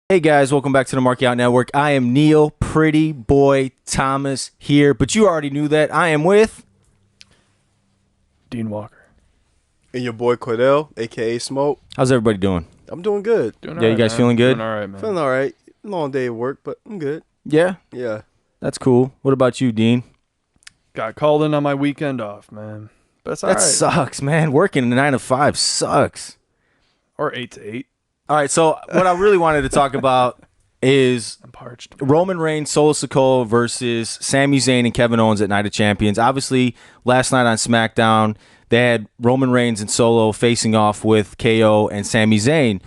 Hey guys, welcome back to the Mark Out Network. I am Neal, Pretty Boy Thomas here, but you already knew that. I am with Dean Walker. And your boy Cordell, a.k.a. Smoke. How's everybody doing? I'm doing good. Doing Yeah, all you right, guys man. feeling good? Doing all right, man. Feeling all right. Long day at work, but I'm good. Yeah, Yeah. that's cool. What about you, Dean? Got called in on my weekend off, man. But it's all That right. sucks, man. Working 9 to 5 sucks. Or 8 to 8. All right, so what I really wanted to talk about is I'm parched. Roman Reigns, Solo Sikoa versus Sami Zayn and Kevin Owens at Night of Champions. Obviously, last night on SmackDown, they had Roman Reigns and Solo facing off with KO and Sami Zayn.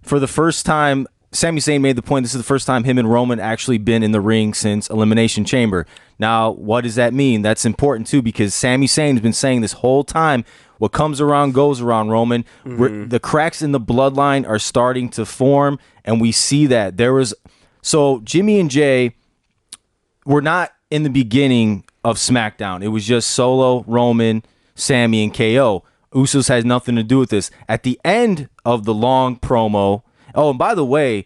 For the first time, Sami Zayn made the point this is the first time him and Roman actually been in the ring since Elimination Chamber. Now, what does that mean? That's important, too, because Sami Zayn's been saying this whole time, what comes around goes around, Roman. The cracks in the bloodline are starting to form, and we see that. So Jimmy and Jay were not in the beginning of SmackDown. It was just Solo, Roman, Sami, and KO. Usos has nothing to do with this. At the end of the long promo, oh, and by the way,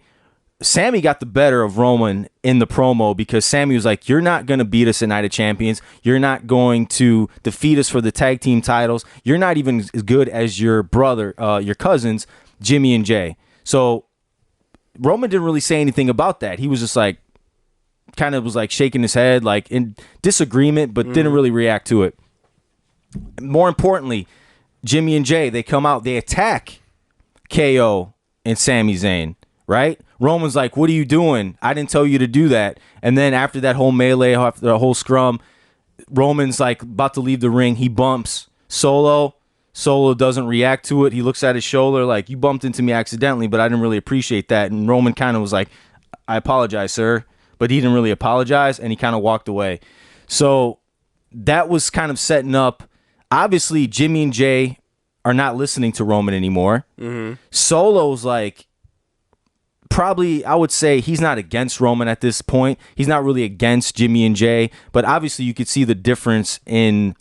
Sami got the better of Roman in the promo because Sami was like, you're not going to beat us at Night of Champions. You're not going to defeat us for the tag team titles. You're not even as good as your brother, your cousins, Jimmy and Jay. So Roman didn't really say anything about that. He was just like, kind of was like shaking his head, like in disagreement, but didn't really react to it. More importantly, Jimmy and Jay, they come out, they attack KO and Sami Zayn, right? Roman's like, what are you doing? I didn't tell you to do that. And then after that whole melee, after the whole scrum, Roman's like about to leave the ring. He bumps Solo. Solo doesn't react to it. He looks at his shoulder like, you bumped into me accidentally, but I didn't really appreciate that. And Roman kind of was like, I apologize, sir. But he didn't really apologize, and he kind of walked away. So that was kind of setting up. Obviously, Jimmy and Jay are not listening to Roman anymore. Solo's like, probably, I would say he's not against Roman at this point. He's not really against Jimmy and Jay, but obviously you could see the difference in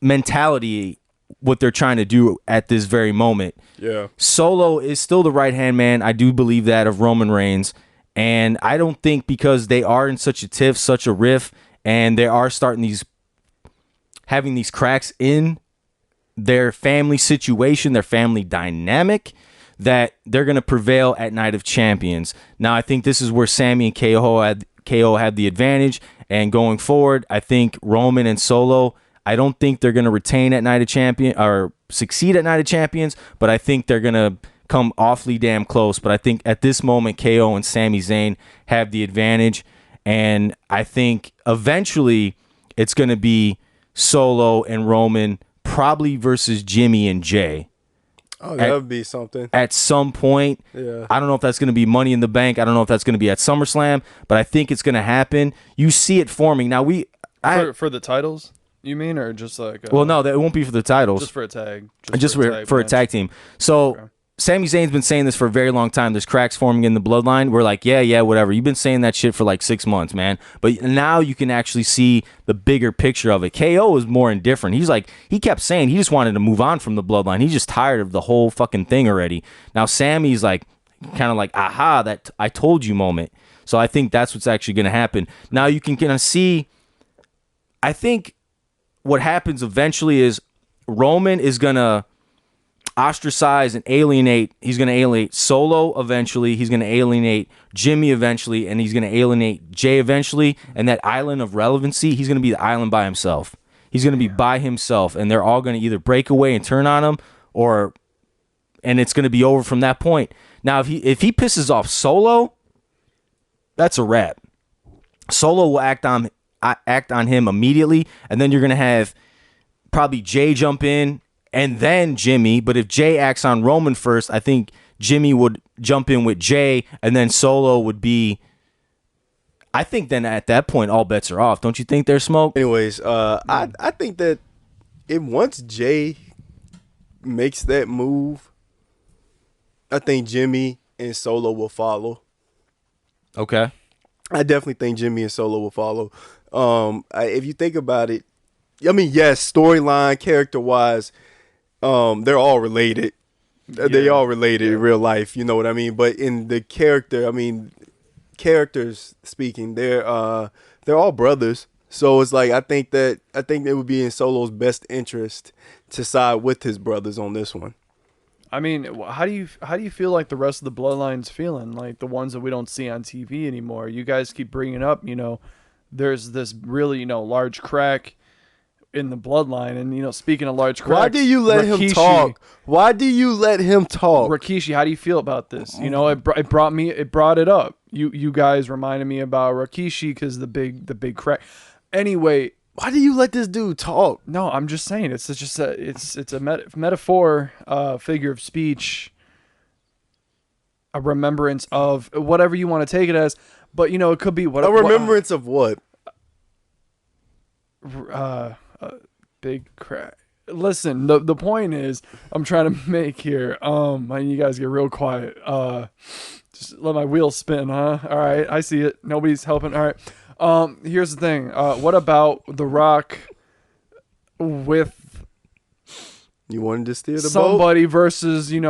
mentality, what they're trying to do at this very moment. Yeah. Solo is still the right-hand man, I do believe that, of Roman Reigns, and I don't think because they are in such a tiff, such a riff, and they are having these cracks in their family situation, their family dynamic, that they're going to prevail at Night of Champions. Now, I think this is where Sami and KO had the advantage, and going forward, I think Roman and Solo, I don't think they're going to retain at Night of Champions or succeed at Night of Champions, but I think they're going to come awfully damn close. But I think at this moment, KO and Sami Zayn have the advantage, and I think eventually it's going to be Solo and Roman probably versus Jimmy and Jay. Oh, that would be something. At some point. Yeah. I don't know if that's going to be Money in the Bank. I don't know if that's going to be at SummerSlam, but I think it's going to happen. You see it forming. Now, For the titles, you mean? Or just like... well, no, that won't be for the titles. Just for a tag. Just for a tag team. So... Okay. Sami Zayn's been saying this for a very long time. There's cracks forming in the bloodline. We're like, yeah, whatever. You've been saying that shit for like 6 months, man. But now you can actually see the bigger picture of it. KO is more indifferent. He's like, he kept saying he just wanted to move on from the bloodline. He's just tired of the whole fucking thing already. Now Sami's like, kind of like, aha, that I told you moment. So I think that's what's actually going to happen. Now you can kind of see, I think what happens eventually is Roman is going to ostracize and alienate. He's going to alienate Solo eventually. He's going to alienate Jimmy eventually, and he's going to alienate Jay eventually. And that island of relevancy, he's going to be the island by himself. He's going to be by himself, and they're all going to either break away and turn on him, and it's going to be over from that point. Now, if he pisses off Solo, that's a wrap. Solo will act on him immediately, and then you're going to have probably Jay jump in, and then Jimmy. But if Jay acts on Roman first, I think Jimmy would jump in with Jay, and then Solo would be... I think then at that point, all bets are off. Don't you think there's smoke? Anyways, I think that once Jay makes that move, I think Jimmy and Solo will follow. Okay. I definitely think Jimmy and Solo will follow. If you think about it, I mean, yes, storyline, character-wise, they're all related. They all related in real life, you know what I mean? But in the character, I mean, characters speaking, they're all brothers. So it's like I think it would be in Solo's best interest to side with his brothers on this one. I mean, how do you feel like the rest of the Bloodline's feeling? Like the ones that we don't see on TV anymore. You guys keep bringing up, there's this really, large crack in the Bloodline, and speaking of large cracks, why do you let him talk? Why do you let him talk? Rikishi, how do you feel about this? It brought it up. You guys reminded me about Rikishi because the big crack. Anyway, why do you let this dude talk? No, I'm just saying it's a metaphor, figure of speech, a remembrance of whatever you want to take it as. But it could be a remembrance of what? Big crack. Listen, the point is I'm trying to make here. You guys get real quiet. Just let my wheels spin, huh? All right, I see it. Nobody's helping. All right. Here's the thing. What about The Rock with you wanted to steer the somebody boat? Versus, you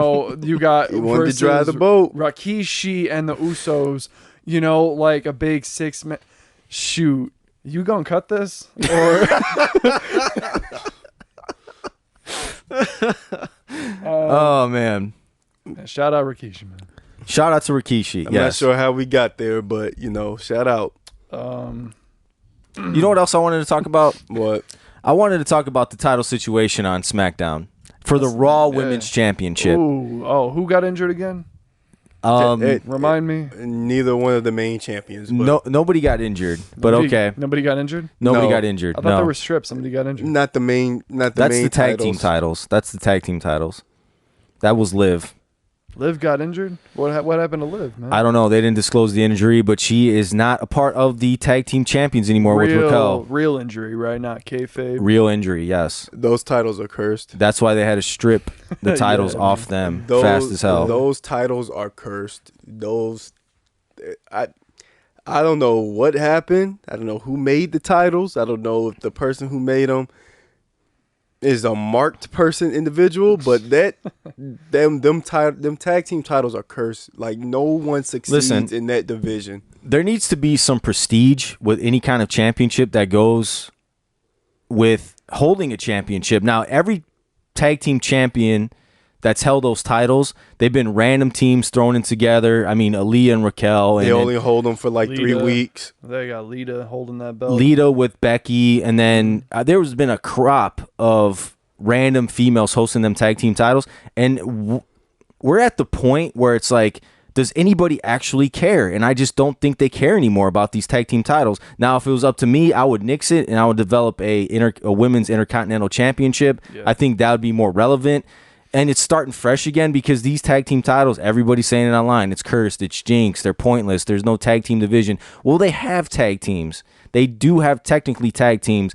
got you wanted to drive the boat. Rikishi and the Usos, like a big 6-man. Shoot. You gonna cut this? Or oh man. Shout out Rikishi, man. Shout out to Rikishi. I'm not sure how we got there, but shout out. You know what else I wanted to talk about? What? I wanted to talk about the title situation on SmackDown for the Raw Women's Championship. Ooh, who got injured again? Remind me. Neither one of the main champions. But No, nobody got injured. But okay, Nobody got injured. nobody No. got injured. I thought No, there were strips. Somebody got injured. Not the main. Not the that's main. the tag team titles. titles. That's the tag team titles. That was Liv. Liv got injured. What happened to Liv, man? I don't know. They didn't disclose the injury, but she is not a part of the tag team champions anymore with Raquel. Real injury, right? Not kayfabe. Real injury, yes. Those titles are cursed. That's why they had to strip the titles off them fast as hell. Those titles are cursed. I don't know what happened. I don't know who made the titles. I don't know if the person who made them is a marked individual, but them tag team titles are cursed. Like no one succeeds in that division. There needs to be some prestige with any kind of championship that goes with holding a championship. Now, every tag team champion that's held those titles, they've been random teams thrown in together. I mean, Aaliyah and Raquel. They only hold them for like 3 weeks. They got Lita holding that belt. Lita with Becky, and then there's been a crop of random females hosting them tag team titles, and we're at the point where it's like, does anybody actually care? And I just don't think they care anymore about these tag team titles. Now, if it was up to me, I would nix it, and I would develop a women's intercontinental championship. Yeah. I think that would be more relevant. And it's starting fresh again because these tag team titles, everybody's saying it online, it's cursed, it's jinx, they're pointless, there's no tag team division. Well, they have tag teams. They do have technically tag teams.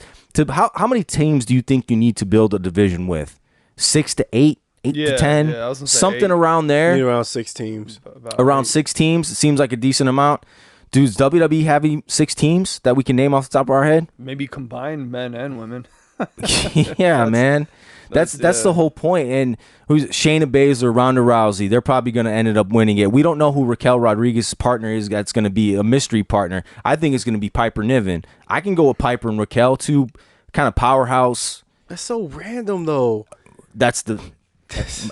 How many teams do you think you need to build a division with? 6 to 8? 8 to 10? Yeah, I was gonna say something 8. around there. You need around 6 teams. Around 6 teams. It seems like a decent amount. Does WWE have 6 teams that we can name off the top of our head? Maybe combined men and women. Yeah, man. That's the whole point. And who's Shayna Baszler, Ronda Rousey? They're probably going to end up winning it. We don't know who Raquel Rodriguez's partner is. That's going to be a mystery partner. I think it's going to be Piper Niven. I can go with Piper and Raquel, too. Kind of powerhouse. That's so random, though. That's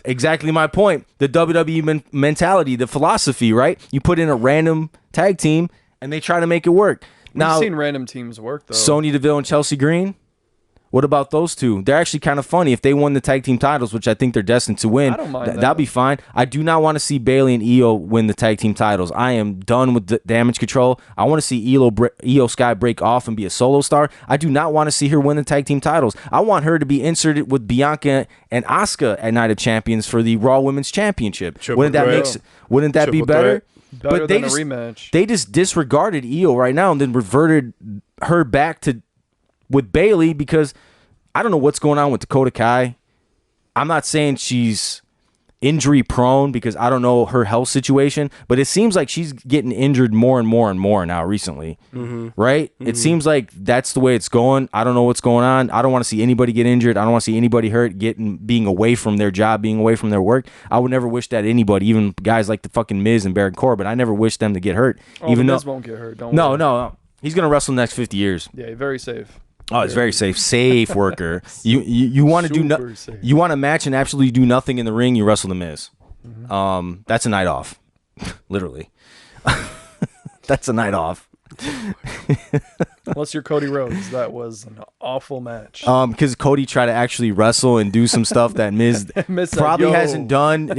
exactly my point. The WWE mentality, the philosophy, right? You put in a random tag team, and they try to make it work. We've seen random teams work, though. Sonya Deville and Chelsea Green. What about those two? They're actually kind of funny. If they won the tag team titles, which I think they're destined to win, I don't mind that'd be fine. I do not want to see Bayley and Io win the tag team titles. I am done with the Damage Control. I want to see Io Sky break off and be a solo star. I do not want to see her win the tag team titles. I want her to be inserted with Bianca and Asuka at Night of Champions for the Raw Women's Championship. Wouldn't that be better? Better than a rematch. They just disregarded Io right now and then reverted her back to with Bayley because I don't know what's going on with Dakota Kai. I'm not saying she's injury prone because I don't know her health situation, but it seems like she's getting injured more and more and more now recently, right? It seems like that's the way it's going. I don't know what's going on. I don't want to see anybody get injured. I don't want to see anybody hurt, being away from their job, being away from their work. I would never wish that anybody, even guys like the fucking Miz and Baron Corbin. I never wish them to get hurt. Even though Miz won't get hurt. Don't no, worry. no, he's gonna wrestle the next 50 years. Yeah, very safe. Oh, it's very safe. Safe worker. You want to do you want to match and absolutely do nothing in the ring, you wrestle the Miz. That's a night off. Literally. That's a night off. Unless you're Cody Rhodes, that was an awful match. Because Cody tried to actually wrestle and do some stuff that Miz probably hasn't done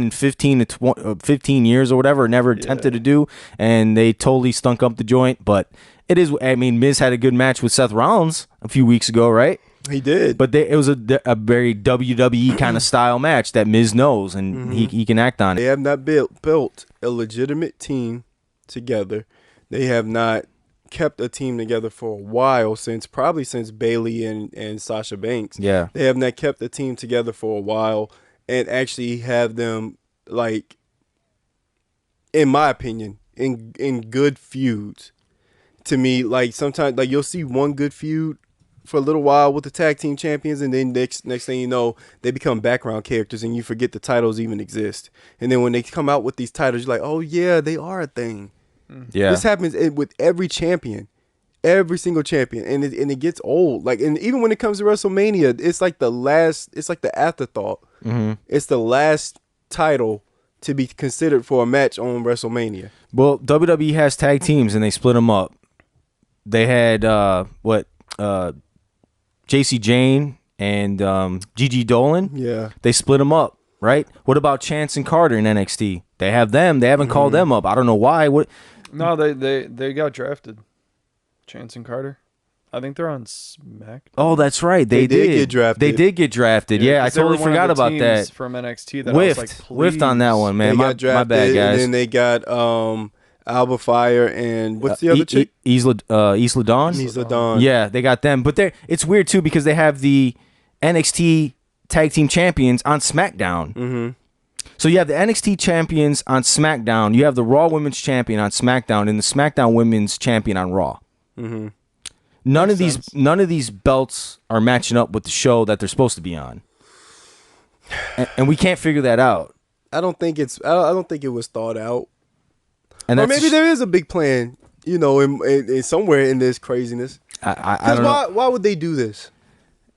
in 15 years or whatever, never attempted to do, and they totally stunk up the joint. But it is. I mean, Miz had a good match with Seth Rollins a few weeks ago, right? He did. But it was a very WWE kind of style match that Miz knows, and he can act on it. They have not built a legitimate team together. They have not kept a team together for a while, probably since Bayley and Sasha Banks. Yeah. They have not kept the team together for a while and actually have them, like, in my opinion, in good feuds. To me, like, sometimes, like, you'll see one good feud for a little while with the tag team champions, and then next thing you know, they become background characters and you forget the titles even exist. And then when they come out with these titles, you're like, oh yeah, they are a thing. Yeah, this happens with every champion, every single champion, and it gets old. Like, and even when it comes to WrestleMania, it's like the afterthought. It's the last title to be considered for a match on WrestleMania. Well, WWE has tag teams and they split them up. They had JC Jane and Gigi Dolan. Yeah, they split them up, right? What about Chance and Carter in NXT? They have them. They haven't called them up. I don't know why. What? No, they got drafted. Chance and Carter. I think they're on SmackDown. Oh, that's right. They did get drafted. They did get drafted. Yeah, I totally forgot about that. From NXT that whiffed. I was like, whiffed on that one, man. My bad, guys. And then they got Alba Fire and what's the other chick? Isla Dawn. Isla Dawn. Yeah, they got them. But it's weird too because they have the NXT Tag Team Champions on SmackDown. So you have the NXT champions on SmackDown. You have the Raw Women's Champion on SmackDown, and the SmackDown Women's Champion on Raw. None of these belts are matching up with the show that they're supposed to be on, and we can't figure that out. I don't think it was thought out. And or maybe there is a big plan, in somewhere in this craziness. I don't know. Why would they do this?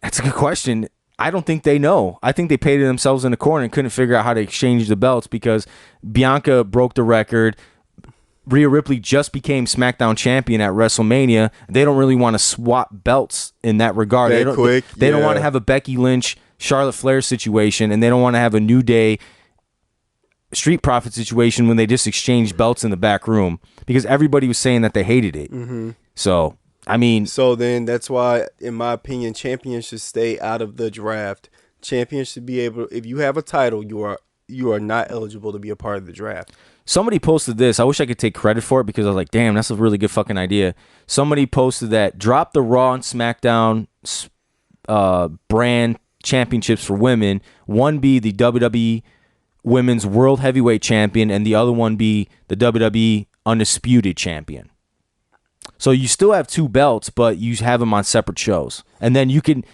That's a good question. I don't think they know. I think they painted themselves in a corner and couldn't figure out how to exchange the belts because Bianca broke the record. Rhea Ripley just became SmackDown champion at WrestleMania. They don't really want to swap belts in that regard. They don't want to have a Becky Lynch, Charlotte Flair situation, and they don't want to have a New Day Street Profit situation when they just exchange belts in the back room because everybody was saying that they hated it. So, I mean... So then that's why, in my opinion, champions should stay out of the draft. Champions should be able... If you have a title, you are not eligible to be a part of the draft. Somebody posted this. I wish I could take credit for it because I was like, damn, that's a really good fucking idea. Somebody posted that drop the Raw and SmackDown brand championships for women. One be the WWE Women's World Heavyweight Champion and the other one be the WWE Undisputed Champion. So you still have two belts, but you have them on separate shows. And then you can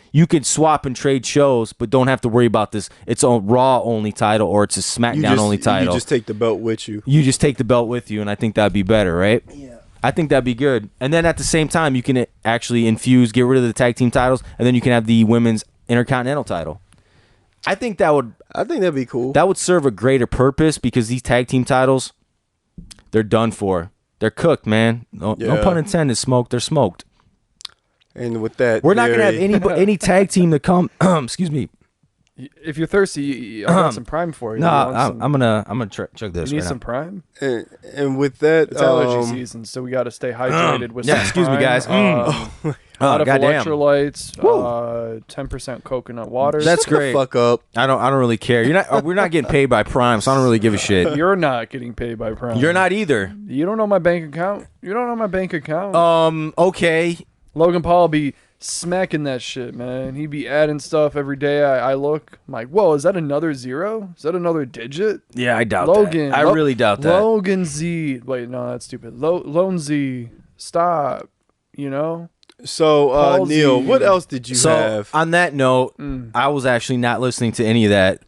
swap and trade shows, but don't have to worry about this. It's a Raw only title or it's a SmackDown only title. You just take the belt with you. You just take the belt with you, and I think that'd be better, right? Yeah. I think that'd be good. And then at the same time, you can actually get rid of the tag team titles, and then you can have the Women's Intercontinental title. I think that'd be cool. That would serve a greater purpose because these tag team titles, they're done for. They're cooked, man. No pun intended. Smoked. They're smoked. And with that, we're not gonna have any tag team to come. Excuse me. If you're thirsty, I got some Prime for you. No, I'm gonna chug this. You need some Prime. And with that, it's allergy season, so we got to stay hydrated with. Yeah, excuse me, guys. A lot of electrolytes, 10% coconut water. That's Shut great. The fuck up. I don't really care. We're not getting paid by Prime, so I don't really give a shit. You're not getting paid by Prime. You're not either. You don't know my bank account. You don't know my bank account. Okay. Logan Paul will be smacking that shit, man. He'd be adding stuff every day. I look, I'm like, whoa, is that another zero? Is that another digit? Yeah, I doubt Logan, that. I really doubt that. Logan Z. Wait, no, that's stupid. Lone Z. Stop. You know? So, Palsy. Neal, what else did you So have? on that note, I was actually not listening to any of that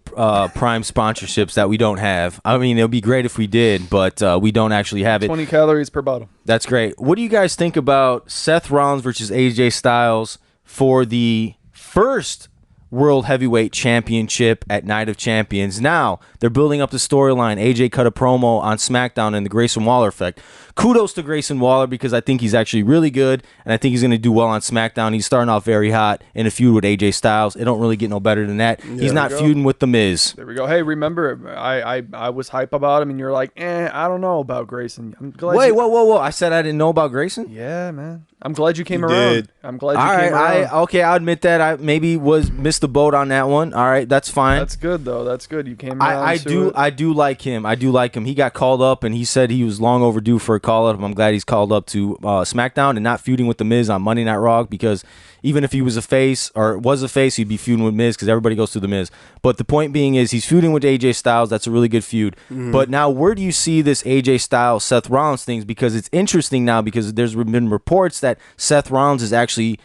Prime sponsorships that we don't have. I mean, it would be great if we did, but we don't actually have it. 20 calories per bottle. That's great. What do you guys think about Seth Rollins versus AJ Styles for the first World Heavyweight Championship at Night of Champions? Now, they're building up the storyline. AJ cut a promo on SmackDown and the Grayson Waller effect. Kudos to Grayson Waller because I think he's actually really good, and I think he's going to do well on SmackDown. He's starting off very hot in a feud with AJ Styles. It don't really get no better than that. He's not feuding with The Miz. There we go. Hey, remember, I was hype about him, and you're like, I don't know about Grayson. I'm glad Wait, whoa. I said I didn't know about Grayson? Yeah, man. I'm glad you came You around. did. I'm glad you came around. Okay, I'll admit that I maybe missed the boat on that one. All right, that's fine. That's good, though. That's good. You came around I do like him. I do like him. He got called up, and he said he was long overdue for a call-up. I'm glad he's called up to SmackDown and not feuding with The Miz on Monday Night Raw, because even if he was a face, he'd be feuding with Miz because everybody goes through The Miz. But the point being is he's feuding with AJ Styles. That's a really good feud. But now where do you see this AJ Styles, Seth Rollins things? Because it's interesting now because there's been reports that Seth Rollins is actually...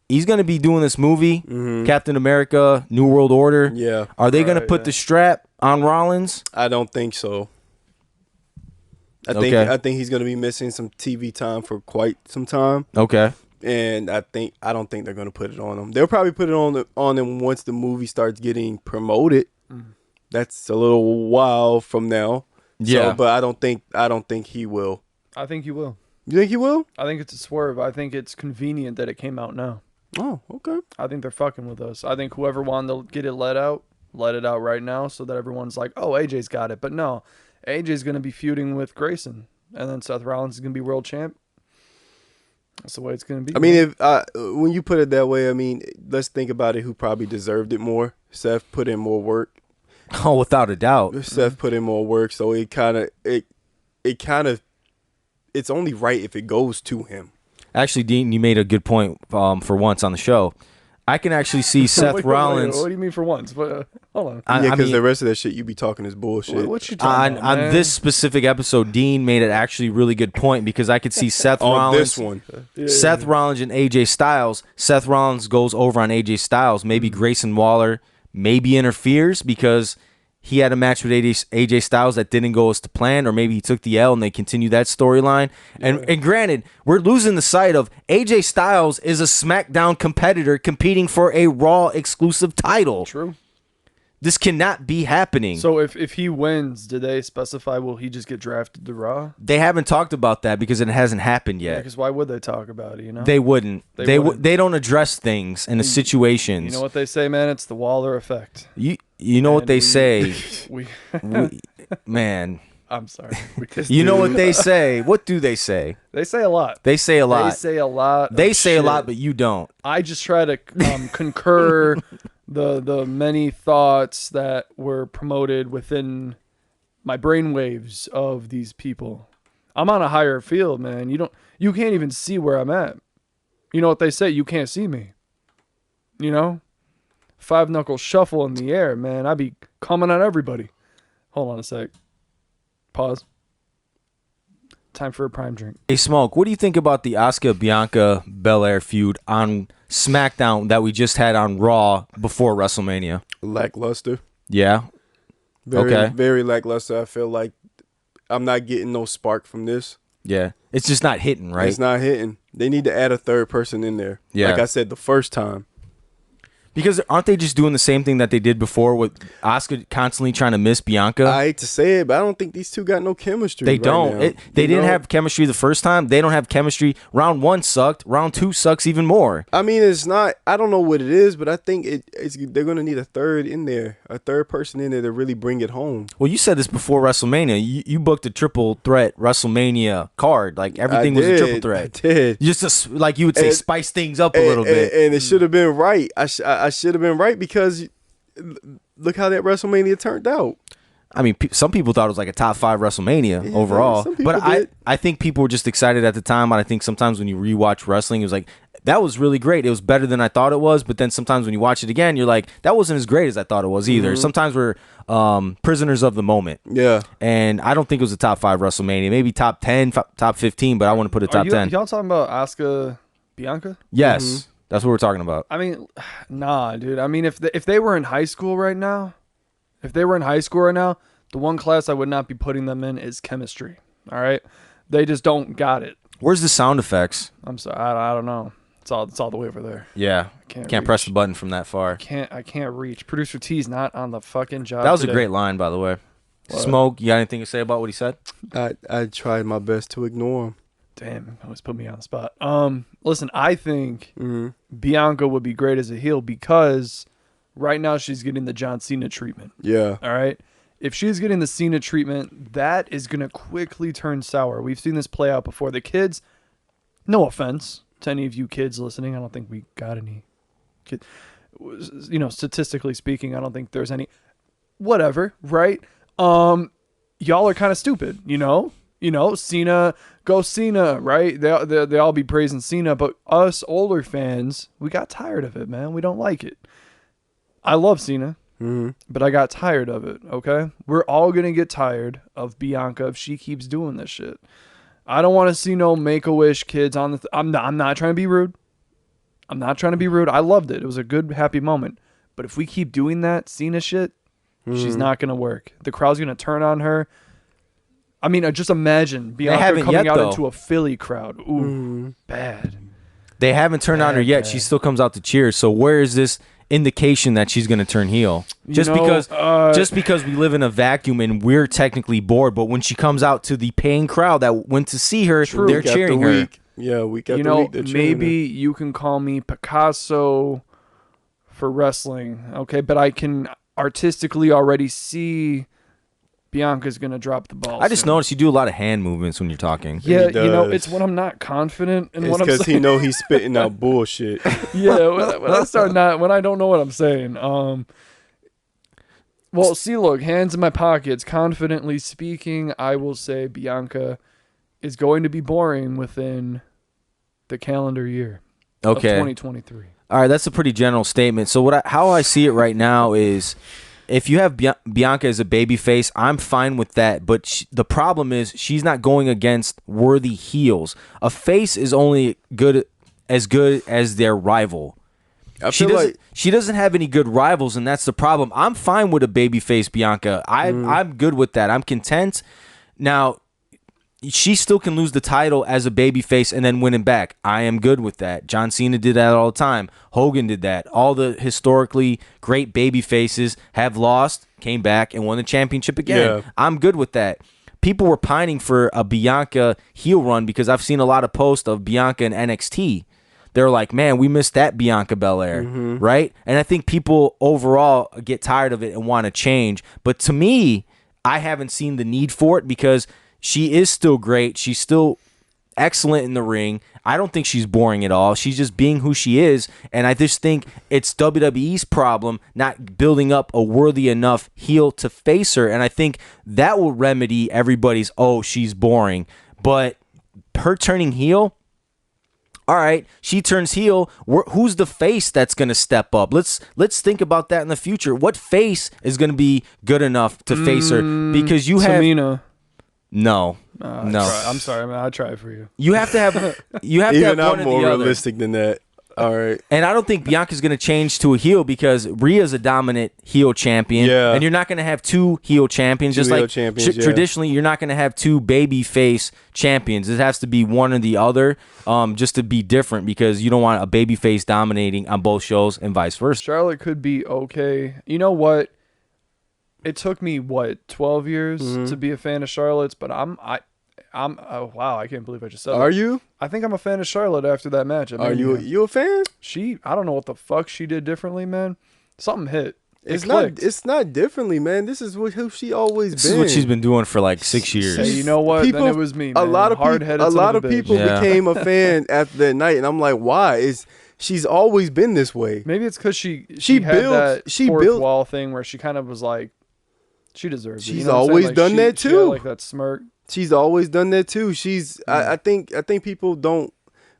He's going to be doing this movie, Captain America, New World Order. Yeah. Are they going to put the strap on Rollins? I don't think so. I think he's going to be missing some TV time for quite some time. Okay. And I don't think they're going to put it on him. They'll probably put it on him once the movie starts getting promoted. That's a little while from now. Yeah. So, but I don't think he will. I think you will. You think he will? I think it's a swerve. I think it's convenient that it came out now. Oh, okay. I think they're fucking with us. I think whoever wanted to get it let it out right now so that everyone's like, oh, AJ's got it. But no, AJ's going to be feuding with Grayson. And then Seth Rollins is going to be world champ. That's the way it's going to be. I mean, when you put it that way, I mean, let's think about it. Who probably deserved it more? Seth put in more work. Oh, without a doubt. Seth put in more work, so it kind of it's only right if it goes to him. Actually, Dean, you made a good point for once on the show. I can actually see Seth Rollins. What do you mean for once? Hold on. Yeah, because the rest of that shit you be talking is bullshit. What you talking about, on man? this specific episode, Dean made an actually really good point because I could see Seth On Rollins. this one. Seth Rollins and AJ Styles. Seth Rollins goes over on AJ Styles. Maybe Grayson Waller maybe interferes because he had a match with AJ Styles that didn't go as to plan, or maybe he took the L and they continue that storyline. And granted, we're losing the sight of AJ Styles is a SmackDown competitor competing for a Raw exclusive title. True. This cannot be happening. So if he wins, did they specify will he just get drafted to Raw? They haven't talked about that because it hasn't happened yet. Because why would they talk about it, you know? They wouldn't. wouldn't. They don't address things in the situations. You know what they say, man? It's the Waller effect. You know what they say. Man. I'm sorry. You know what they say. What do they say? They say a lot. They say a lot. They say a lot. They say a lot, but you don't. I just try to concur the many thoughts that were promoted within my brainwaves of these people. I'm on a higher field, man. You can't even see where I'm at. You know what they say? You can't see me. You know? 5-knuckle shuffle in the air, man. I be coming on everybody. Hold on a sec. Pause. Time for a prime drink. Hey, Smoke, what do you think about the Asuka Bianca Belair feud on SmackDown that we just had on Raw before WrestleMania? Lackluster. Yeah. Very lackluster. I feel like I'm not getting no spark from this. Yeah. It's just not hitting, right? It's not hitting. They need to add a third person in there. Yeah. Like I said the first time. Because aren't they just doing the same thing that they did before with Asuka constantly trying to miss Bianca? I hate to say it, but I don't think these two got no chemistry. They right don't. now. They didn't have chemistry the first time. They don't have chemistry. Round 1 sucked. Round 2 sucks even more. I mean, it's not. I don't know what it is, but I think they're going to need a third in there, a third person in there to really bring it home. Well, you said this before WrestleMania. You booked a triple threat WrestleMania card. Like everything was a triple threat. I did. Just like you would say, spice things up a little bit. And it should have been right. I should have been right because look how that WrestleMania turned out. I mean, some people thought it was like a top 5 WrestleMania overall. some people But did. I think people were just excited at the time. And I think sometimes when you rewatch wrestling, it was like that was really great. It was better than I thought it was. But then sometimes when you watch it again, you're like, that wasn't as great as I thought it was either. Sometimes we're prisoners of the moment. Yeah. And I don't think it was a top 5 WrestleMania. Maybe top 10, top 15, but I want to put it top 10. Y'all talking about Asuka Bianca? Yes, that's what we're talking about. I mean, nah, dude. I mean, if they were in high school right now, the one class I would not be putting them in is chemistry. All right, they just don't got it. Where's the sound effects? I'm sorry, I don't know. It's all the way over there. Yeah, can't press the button from that far. I can't reach. Producer T's not on the fucking job. That was today. a great line, by the way. What? Smoke, you got anything to say about what he said? I tried my best to ignore him. Damn, always put me on the spot. Listen, I think Bianca would be great as a heel because right now she's getting the John Cena treatment. Yeah. All right. If she's getting the Cena treatment, that is going to quickly turn sour. We've seen this play out before. The kids, no offense to any of you kids listening, I don't think we got any kid. You know, statistically speaking, I don't think there's any. Whatever, right? Y'all are kind of stupid, you know? Cena, go Cena, right? They all be praising Cena, but us older fans, we got tired of it, man. We don't like it. I love Cena. But I got tired of it, okay? We're all going to get tired of Bianca if she keeps doing this shit. I don't want to see no Make-A-Wish kids on the... I'm not trying to be rude. I loved it. It was a good, happy moment. But if we keep doing that Cena shit, she's not going to work. The crowd's going to turn on her. I mean, just imagine Bianca coming out into a Philly crowd. Ooh, bad. They haven't turned on her yet. She still comes out to cheer. So where is this indication that she's going to turn heel? Just because we live in a vacuum and we're technically bored, but when she comes out to the paying crowd that went to see her, they're cheering her. Yeah, week after week. Maybe you can call me Picasso for wrestling, okay? But I can artistically already see Bianca's going to drop the ball. I just noticed you do a lot of hand movements when you're talking. Yeah, it's when I'm not confident in what I'm saying. It's because he know he's spitting out bullshit. Yeah, when I don't know what I'm saying. Well, see, look, hands in my pockets, confidently speaking, I will say Bianca is going to be boring within the calendar year of 2023. All right, that's a pretty general statement. So how I see it right now is, if you have Bianca as a babyface, I'm fine with that. But the problem is she's not going against worthy heels. A face is only good as their rival. She doesn't have any good rivals, and that's the problem. I'm fine with a babyface Bianca. I'm good with that. I'm content. Now, she still can lose the title as a babyface and then win it back. I am good with that. John Cena did that all the time. Hogan did that. All the historically great babyfaces have lost, came back, and won the championship again. Yeah. I'm good with that. People were pining for a Bianca heel run because I've seen a lot of posts of Bianca in NXT. They're like, man, we missed that Bianca Belair, right? And I think people overall get tired of it and want to change. But to me, I haven't seen the need for it because she is still great. She's still excellent in the ring. I don't think she's boring at all. She's just being who she is. And I just think it's WWE's problem not building up a worthy enough heel to face her. And I think that will remedy everybody's, she's boring. But her turning heel, all right, she turns heel. Who's the face that's going to step up? Let's think about that in the future. What face is going to be good enough to face her? Because you have... Tamina. No. I'm sorry, man. I tried for you. You have to have one I'm or more the other. realistic than that. All right. And I don't think Bianca's going to change to a heel because Rhea's a dominant heel champion. Yeah. And you're not going to have two heel champions. Traditionally, you're not going to have two baby face champions. It has to be one or the other just to be different because you don't want a baby face dominating on both shows and vice versa. Charlotte could be okay. You know what? It took me 12 years to be a fan of Charlotte's, but I'm wow, I can't believe I just said that. Are you? I think I'm a fan of Charlotte after that match. Are you a fan? I don't know what the fuck she did differently, man. Something hit. It's not differently, man. This is who she always been. This is what she's been doing for like 6 years. Hey, you know what? Then it was me, man. A lot of people became a fan after that night, and I'm like, why? She's always been this way. Maybe it's because she had that fourth wall thing where she kind of was like, she deserves it. She's always done that too. Like that smirk. She's always done that too. I think people don't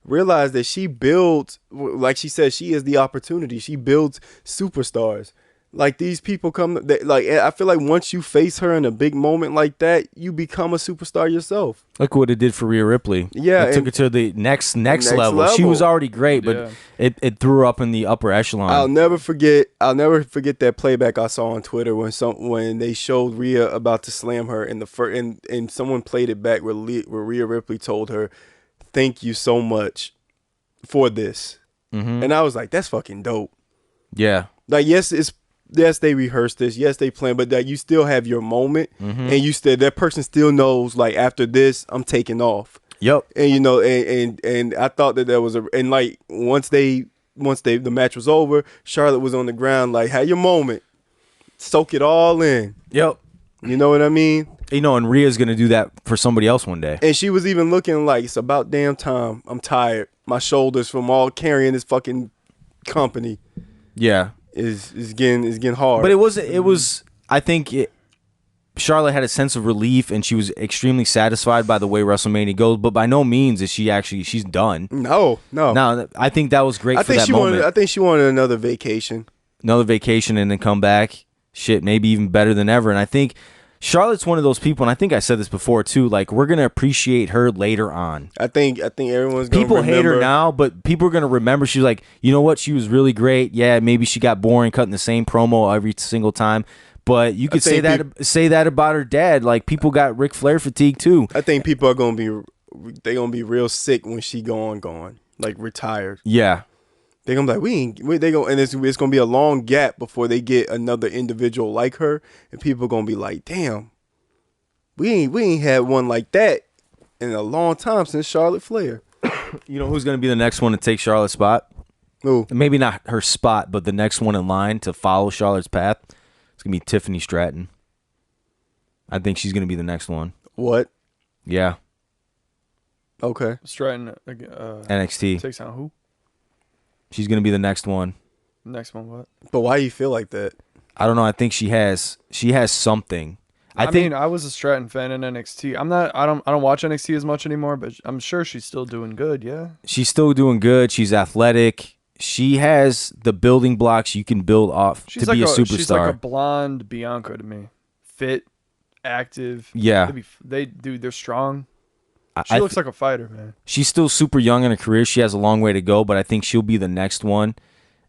realize that she builds, like she said, she is the opportunity. She builds superstars. Like these people I feel like once you face her in a big moment like that, you become a superstar yourself. Look what it did for Rhea Ripley. Yeah, it took her to the next level. She was already great, but it threw her up in the upper echelon. I'll never forget that playback I saw on Twitter when they showed Rhea about to slam her in the first, and someone played it back where Rhea Ripley told her, "Thank you so much for this," and I was like, "That's fucking dope." Yeah, like yes, they rehearsed this. Yes, they planned, but that you still have your moment, and that person still knows. Like after this, I'm taking off. Yep. And and I thought that there was like once the match was over, Charlotte was on the ground. Like, have your moment, soak it all in. Yep. You know what I mean? And Rhea's gonna do that for somebody else one day. And she was even looking like, it's about damn time. I'm tired. My shoulders from all carrying this fucking company. Yeah. Is getting hard. But it was I think Charlotte had a sense of relief and she was extremely satisfied by the way WrestleMania goes, but by no means is she's done. No. I think that was great for that moment. I think she wanted another vacation. Another vacation and then come back. Shit, maybe even better than ever. And I think Charlotte's one of those people, and I think I said this before too, like we're going to appreciate her later on. I think everyone's going to People hate her now, but people are going to remember. She's like, you know what? She was really great. Yeah, maybe she got boring cutting the same promo every single time. But you could say that about her dad. Like people got Ric Flair fatigue too. I think people are going to be real sick when she gone, like retired. Yeah. They're gonna be like, and it's gonna be a long gap before they get another individual like her, and people are gonna be like, damn, we ain't had one like that in a long time since Charlotte Flair. You know who's gonna be the next one to take Charlotte's spot? Who? Maybe not her spot, but the next one in line to follow Charlotte's path. It's gonna be Tiffany Stratton. I think she's gonna be the next one. What? Yeah. Okay. Stratton NXT takes on who? She's going to be the next one. Next one, what? But why do you feel like that? I don't know. I think she has something. I mean, I was a Stratton fan in NXT. I don't watch NXT as much anymore, but I'm sure she's still doing good, yeah. She's still doing good. She's athletic. She has the building blocks you can build off to be a superstar. She's like a blonde Bianca to me. Fit, active. Yeah. They're strong. She looks like a fighter, man. She's still super young in her career. She has a long way to go, but I think she'll be the next one.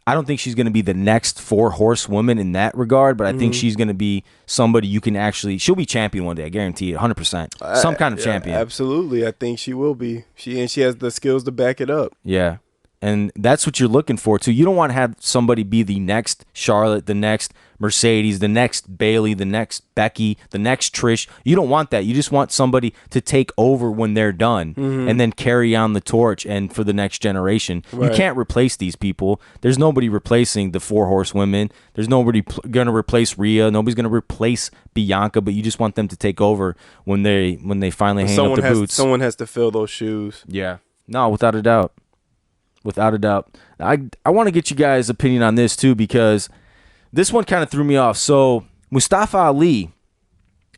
I don't think she's going to be the next 4 horsewoman in that regard, but I think she's going to be somebody you can actually... She'll be champion one day, I guarantee it, 100%. Some kind of champion. Absolutely. I think she will be. She has the skills to back it up. Yeah. And that's what you're looking for, too. You don't want to have somebody be the next Charlotte, the next Mercedes, the next Bayley, the next Becky, the next Trish. You don't want that. You just want somebody to take over when they're done and then carry on the torch and for the next generation. Right. You can't replace these people. There's nobody replacing the 4 horsewomen. There's nobody going to replace Rhea. Nobody's going to replace Bianca, but you just want them to take over when they finally hang up the boots. Someone has to fill those shoes. Yeah. No, without a doubt. Without a doubt. I want to get you guys' opinion on this, too, because this one kind of threw me off. So, Mustafa Ali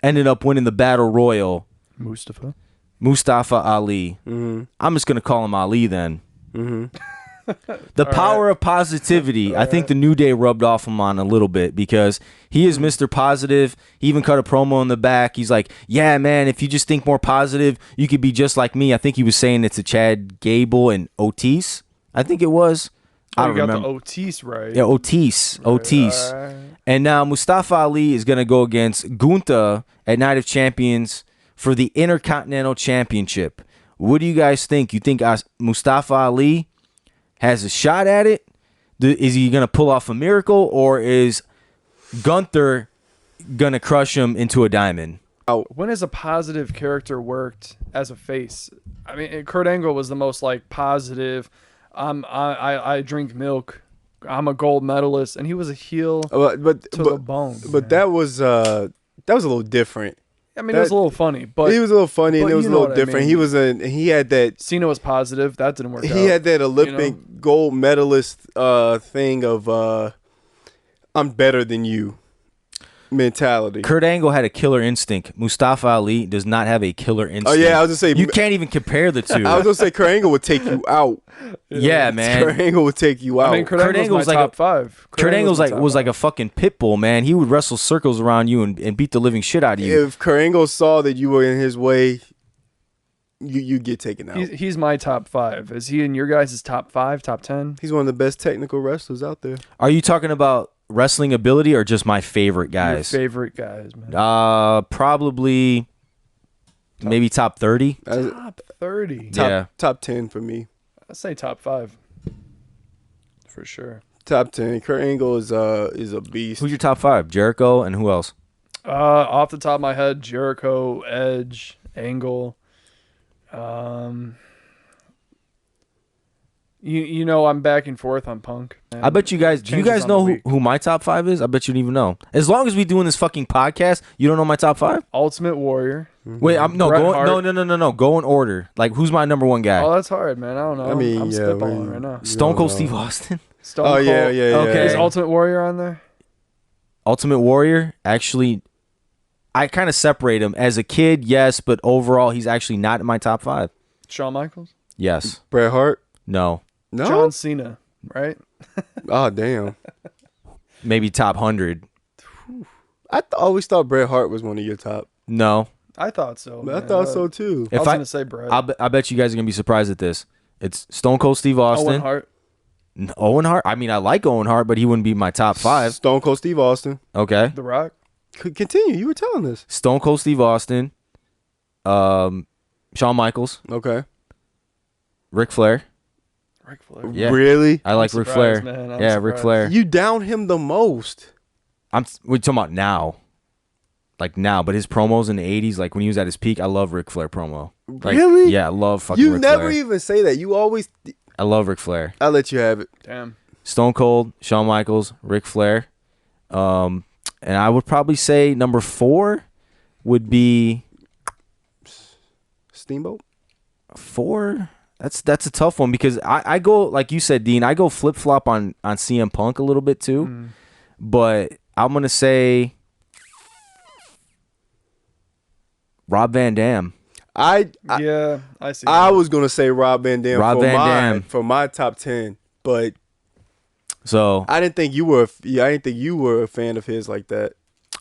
ended up winning the Battle Royal. Mustafa Ali. Mm-hmm. I'm just going to call him Ali then. Mm-hmm. The power of positivity. I think the New Day rubbed off him on a little bit because he is Mr. Positive. He even cut a promo in the back. He's like, yeah, man, if you just think more positive, you could be just like me. I think he was saying it to Chad Gable and Otis. I think it was. I don't remember. The Otis, right? Yeah, Otis. Right. Otis. Right. And now Mustafa Ali is going to go against Gunther at Night of Champions for the Intercontinental Championship. What do you guys think? You think Mustafa Ali has a shot at it? Is he going to pull off a miracle, or is Gunther going to crush him into a diamond? When has a positive character worked as a face? I mean, Kurt Angle was the most like positive. I drink milk. I'm a gold medalist, and he was a heel to the bone. But that was a little different. I mean, it was a little funny, but he was a little funny, and it was a little different. I mean. He had that. Cena was positive. That didn't work out. He had that Olympic gold medalist thing of I'm better than you. mentality. Kurt Angle had a killer instinct. Mustafa Ali does not have a killer instinct. Oh yeah, I was gonna say you can't even compare the two. I was gonna say Kurt Angle would take you out. Yeah, man. Kurt Angle would take you out. I mean, Kurt Angle's my top five. Kurt Angle's like a fucking pit bull, man. He would wrestle circles around you and beat the living shit out of you. If Kurt Angle saw that you were in his way, you get taken out. He's my top 5. Is he in your guys' top 5, top 10? He's one of the best technical wrestlers out there. Are you talking about wrestling ability or just my favorite guys? Your favorite guys, man. Probably maybe top 30. Top 30. Top 10 for me. I'd say top 5. For sure. Top 10. Kurt Angle is a beast. Who's your top 5? Jericho and who else? Off the top of my head, Jericho, Edge, Angle. You know, I'm back and forth on Punk. I bet you guys. Do you guys know who my top 5 is? I bet you don't even know. As long as we doing this fucking podcast, you don't know my top 5. Ultimate Warrior. Wait, no. Go in order. Like, who's my number 1 guy? Oh, that's hard, man. I don't know. I mean, I'm spitballing right now. Stone Cold Steve Austin. Stone Cold. Yeah. Okay. Is Ultimate Warrior on there? Ultimate Warrior, actually, I kind of separate him. As a kid, yes, but overall, he's actually not in my top 5. Shawn Michaels? Yes. Bret Hart? No. No. John Cena, right? Oh, damn. Maybe top 100. I always thought Bret Hart was one of your top. No. I thought so. I thought so too. I was going to say Bret. I bet you guys are going to be surprised at this. It's Stone Cold Steve Austin. Owen Hart. Owen Hart? I mean, I like Owen Hart, but he wouldn't be my top 5. Stone Cold Steve Austin. Okay. The Rock. Continue. You were telling us. Stone Cold Steve Austin. Shawn Michaels. Okay. Ric Flair. Ric Flair. Yeah. Really? I like Ric Flair. Man. Yeah, Ric Flair. You down him the most. We're talking about now. Like now, but his promos in the 80s, like when he was at his peak, I love Ric Flair promo. Like, really? Yeah, I love fucking You Ric never Flair. even say that. You always... I love Ric Flair. I'll let you have it. Damn. Stone Cold, Shawn Michaels, Ric Flair. And I would probably say number 4 would be... Steamboat? 4? That's a tough one because I go, like you said, Dean, I go flip-flop on CM Punk a little bit too. But I'm going to say Rob Van Dam. I see. I was going to say Rob Van Dam for my top 10, but so I didn't think you were a fan of his like that.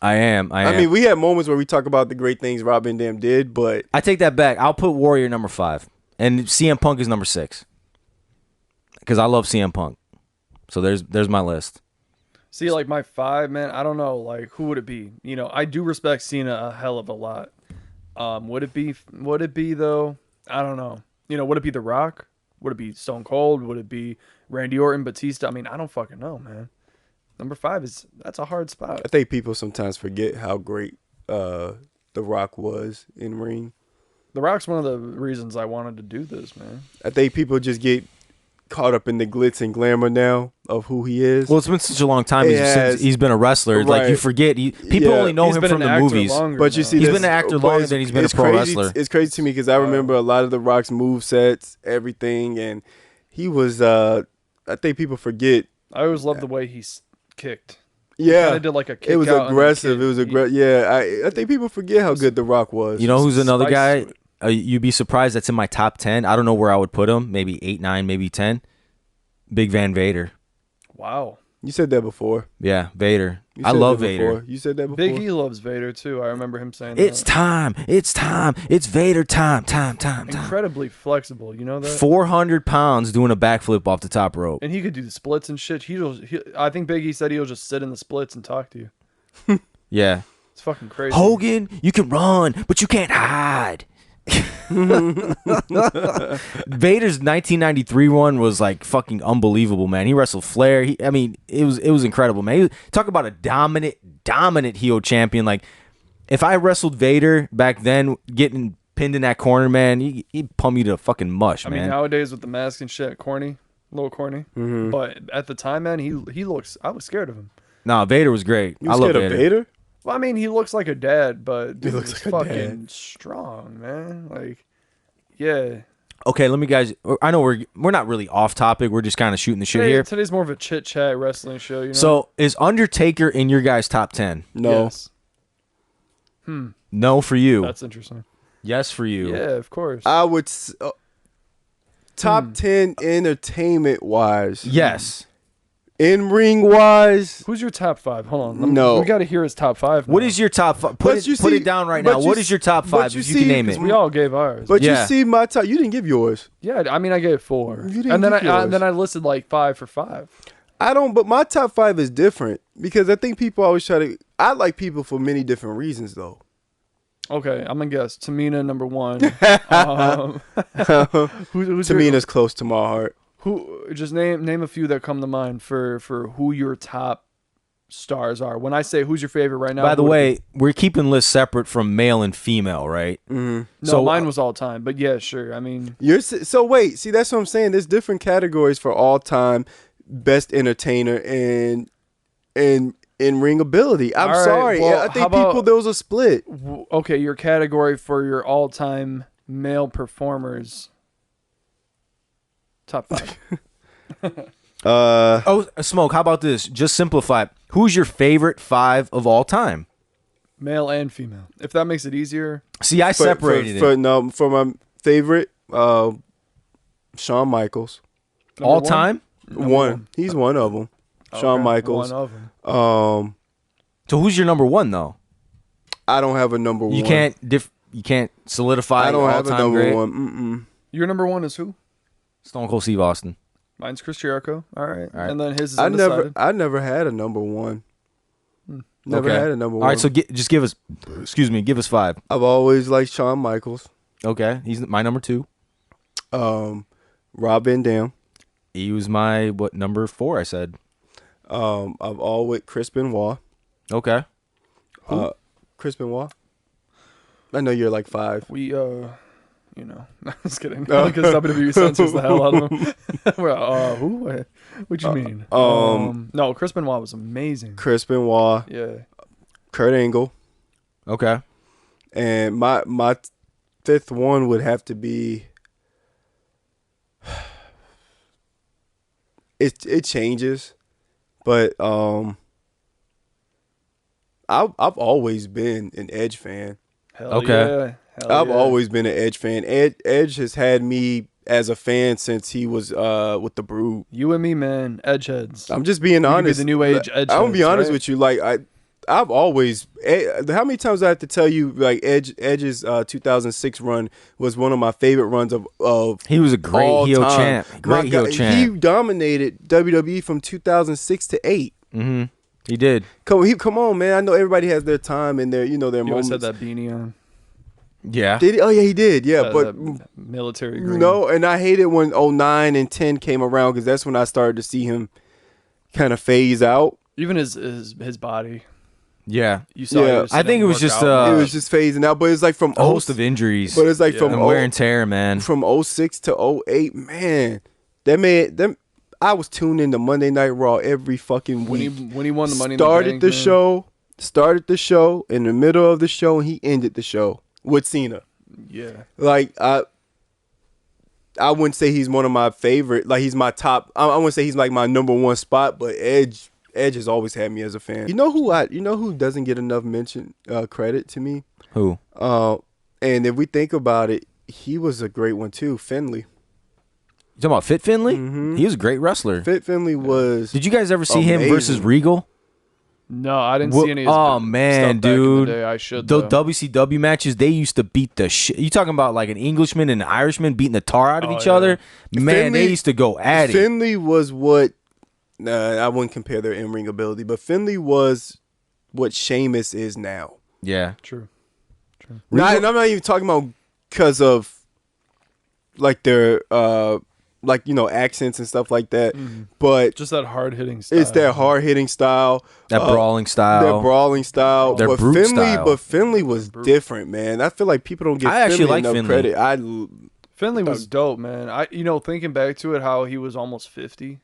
I am. I mean, we had moments where we talk about the great things Rob Van Dam did, but I take that back. I'll put Warrior number 5. And CM Punk is number 6 because I love CM Punk. So there's my list. See, like my 5, man, I don't know, like who would it be? You know, I do respect Cena a hell of a lot. Would it be though? I don't know. You know, would it be The Rock? Would it be Stone Cold? Would it be Randy Orton, Batista? I mean, I don't fucking know, man. Number 5 that's a hard spot. I think people sometimes forget how great The Rock was in ring. The Rock's one of the reasons I wanted to do this, man. I think people just get caught up in the glitz and glamour now of who he is. Well, it's been such a long time since he's been a wrestler. Right. Like you forget, people only know him from the movies. But you see, he's been an actor longer than he's been a pro wrestler. It's crazy to me because I remember a lot of The Rock's move sets, everything, and he was. I think people forget. I always loved the way he kicked. Yeah, He did like a kick. it was out aggressive. and It was aggressive. Yeah, I think people forget how good The Rock was. You know who's another spice guy? to it. You'd be surprised that's in my top 10. I don't know where I would put him. Maybe 8, 9, maybe 10. Big Van Vader. Wow. You said that before. Yeah, Vader. You I said love that Vader. before. You said that before. Big E loves Vader too. I remember him saying It's that. time. It's time. It's Vader time. Time. Incredibly flexible. You know that? 400 pounds doing a backflip off the top rope. And he could do the splits and shit. I think Big E said he'll just sit in the splits and talk to you. Yeah. It's fucking crazy. Hogan, you can run, but you can't hide. Vader's 1993 one was like fucking unbelievable, man. He wrestled Flair. It was incredible, man. Talk about a dominant heel champion. Like, if I wrestled Vader back then, getting pinned in that corner, man, he'd pump you to fucking mush, man. I mean, nowadays with the mask and shit, corny, a little corny. But at the time, man, he looks. I was scared of him. No, Vader was great. You I love scared of Vader? Well, I mean, he looks like a dad, but dude, looks he's like a fucking dad. strong, man. Like, yeah. Okay, let me guys. I know we're not really off topic. We're just kind of shooting the shit here. Today's more of a chit chat wrestling show. You know? So is Undertaker in your guys' top 10? No. Yes. No for you. That's interesting. Yes for you. Yeah, of course. I would top 10 entertainment wise. Yes. In ring wise. Who's your top 5? Hold on. No. We got to hear his top 5. Now. What is your top 5? Put it down right now. What is your top 5 if you can name it? We all gave ours. But Yeah. you see my top. You didn't give yours. Yeah, I mean, I gave 4. You didn't And then give yours. I listed like 5 for 5. I don't. But my top 5 is different because I think people always try to. I like people for many different reasons though. Okay, I'm going to guess. Tamina, number 1. Who's Tamina's close to my heart. Who just name a few that come to mind for who your top stars are. When I say who's your favorite right now. By the way, we're keeping lists separate from male and female, right? Mm-hmm. No, so mine was all time, but yeah, sure. I mean, So wait, see that's what I'm saying. There's different categories for all time best entertainer and in ring ability. I'm All right, sorry. well, I how think about- there was a split. okay, your category for your all-time male performers. Top 5. Oh, Smoke, how about this? Just simplify it. Who's your favorite 5 of all time? Male and female. If that makes it easier. See, I separated it. For my favorite, Shawn Michaels. Number All one? time? Number One. He's one of them. Shawn Okay, Michaels. One of them. So who's your number 1 though? I don't have a number one. You can't solidify. I don't your have a all-time number great? one. Your number 1 is who? Stone Cold Steve Austin. Mine's Chris Jericho. All right. All right. And then his is I undecided. never had a number one. Never Okay. had a number one. All right, so just give us, give us 5. I've always liked Shawn Michaels. Okay, he's my number 2. Rob Van Dam. He was my number 4? I said. I've always Chris Benoit. Okay. Chris Benoit. I know you're like 5. We just kidding. Because WWE censors the hell out of him. Well, who? What you mean? No, Chris Benoit was amazing. Chris Benoit. Yeah. Kurt Angle. Okay. And my 5th one would have to be. It changes, but I've always been an Edge fan. Hell Okay. yeah. Hell I've yeah. always been an Edge fan. Edge has had me as a fan since he was with the Brood. You and me, man. Edge heads. I'm just being We could be honest. the new age Edge I'm gonna be heads, honest right? with you. Like I've always. How many times I have to tell you? Like Edge's 2006 run was one of my favorite runs of. He was a great all heel time. champ. Great heel He champ. dominated WWE from 2006 to 8. Mm-hmm. He did. Come on, man. I know everybody has their time and their their You always moments. had that beanie on. Yeah. Did he? Oh yeah, he did. Yeah, but That military green. no, and I hated when 09 and 10 came around because that's when I started to see him kind of phase out. Even his body. Yeah. You saw. Yeah. he was I think it was just It was just phasing out, but it's like from a host of injuries. But it's like Yeah. from and wear and tear, man. from 06 to 08, man. That made them. I was tuned into Monday Night Raw every fucking when week. he won the money. Started the show in the middle of the show, and he ended the show with Cena. Yeah. Like I wouldn't say he's one of my favorite. Like he's my top. I wouldn't say he's like my number one spot, but Edge has always had me as a fan. You know who doesn't get enough credit to me? Who? And if we think about it, he was a great one too. Finley. You talking about Fit Finley? Mhm. He was a great wrestler. Fit Finley was. Did you guys ever see him versus Amazing. Regal? No, I didn't Well, see any of his oh, stuff man, back in the dude. day. I should. The though. WCW matches, they used to beat the shit. You talking about like an Englishman and an Irishman beating the tar out of Oh, each yeah. other? Man, Finley- they used to go at it. Finley was what. I wouldn't compare their in-ring ability, but Finley was what Sheamus is now. Yeah. True. And I'm not even talking about because of like their accents and stuff like that, but Just that hard hitting style. it's their hard hitting style, That brawling style. their brawling style. Their but brute Finley, style. but Finley was different, man. I feel like people don't give I actually Finley like enough Finley. credit. Finley was dope, man. Thinking back to it, how he was almost 50.